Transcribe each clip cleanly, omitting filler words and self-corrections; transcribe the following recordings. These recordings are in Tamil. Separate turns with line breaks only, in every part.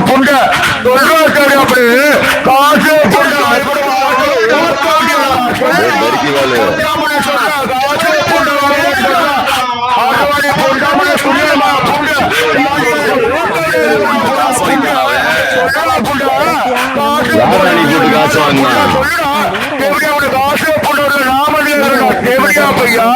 புண்டை அப்படி காசு புண்டை காசு வாங்க பையா பையா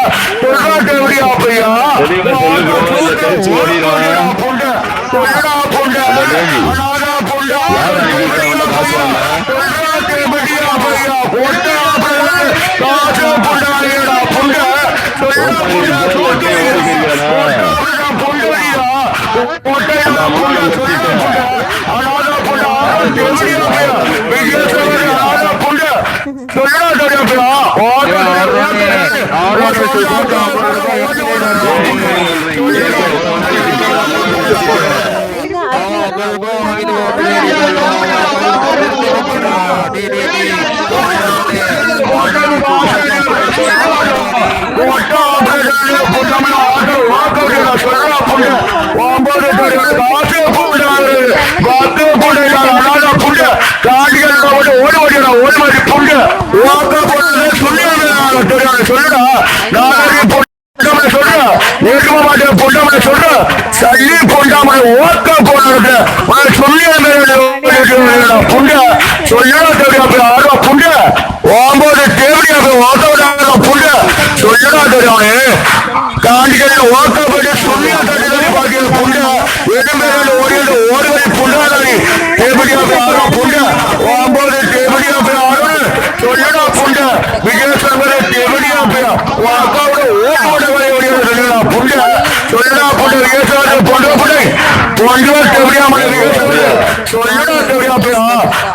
சல்லி பொண்டாம ஓக்க போன சொல்லி புண்ட சொல்லா ஆர்வ புண்ட ஒன்பது தேவடியா ஓக்க புண்ட சொல்லா தெரியும் காண்டிகள் ஓக்கப்பட்டு சொல்லி புண்ட ஓடியது ஓடுவதை புண்டாடி தேவடியா ஆர்வ புண்ட ஒன்பது தேவடியா ஆர்வ சொல்லா புண்ட விஜயசங்கர தேவடியா ஓக்கோட ஓட ஓடியது புண்ட சொல்லா புண்ட விஜயசங்கர பொண்ட புண்டை பொண்டு தேவடியா சொல்லா தேவடியா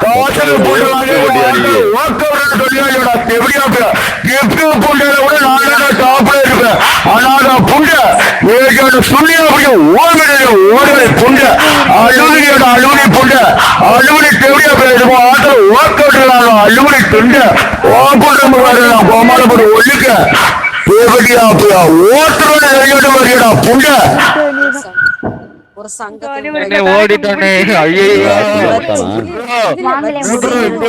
காசல் புண்டாடி ஓக்கோட சொல்லியா தேவடியா கிஃப்ட் புண்டையில கூட நான் டாப்ல இருப்பேன் ஆனா புண்ட சொல்லி ஓடுவதை புண்ட அலுவலியோட அலுவலி புண்ட அலுவலி தேவடியா பேசுவோம் ஆட்டோ ஓக்கோட்டாலும் அலுவலி துண்ட ஓப்படம் கோமாளப்பட ஒழுக்க தேவடியா ஓட்டுறோட வரையடா புண்ட
ஒரு சங்கத்தை
ஓடிட்டானே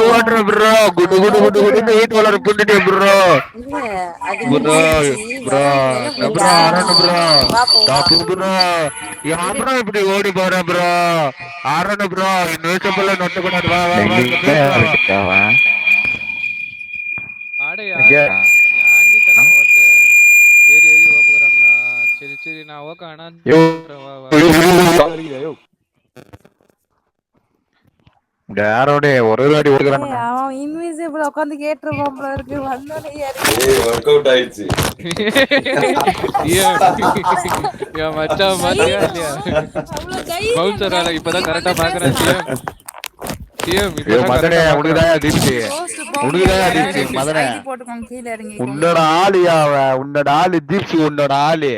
ஓடுற ப்ரோ குடு குடு குடு குடு வீட்டு வளர புண்டுட்டே ப்ரோ ப்ரோ ப்ரோ ப்ரோ ஆரணும் ப்ரோ டாப்பு ப்ரோ யாரா இப்படி ஓடி போற ப்ரோ ஆரணும் ப்ரோ நியூஸ் பேப்பர்ல நோட் பண்ணாத வா வா வா
ஆடையா யாண்டி தன ஓட்டு ஏறி ஏறி ஓப்புறாங்களா சரி சரி நான் ஓக்க ஆனா
யாரோட ஒரு வாடி ஓடுறாங்க
அவன் இன்விசிபிள் உட்கார்ந்து கேட்டுருப்பான் போல இருக்கு வந்தோனே
வொர்க் அவுட் ஆயிடுச்சு
ஏ மச்சான் பாத்தியா இல்லையா பவுன்சரால இப்பதான் கரெக்ட்டா பாக்குறேன் சிஎம் இப்போ
மதனே உனக்குதான் தீப்தி மதனே
போட்டுக்கோங்க கீழ இறங்கி
உன்னோட ஆளு உன்னோட ஆளு தீப்தி உன்னோட ஆளு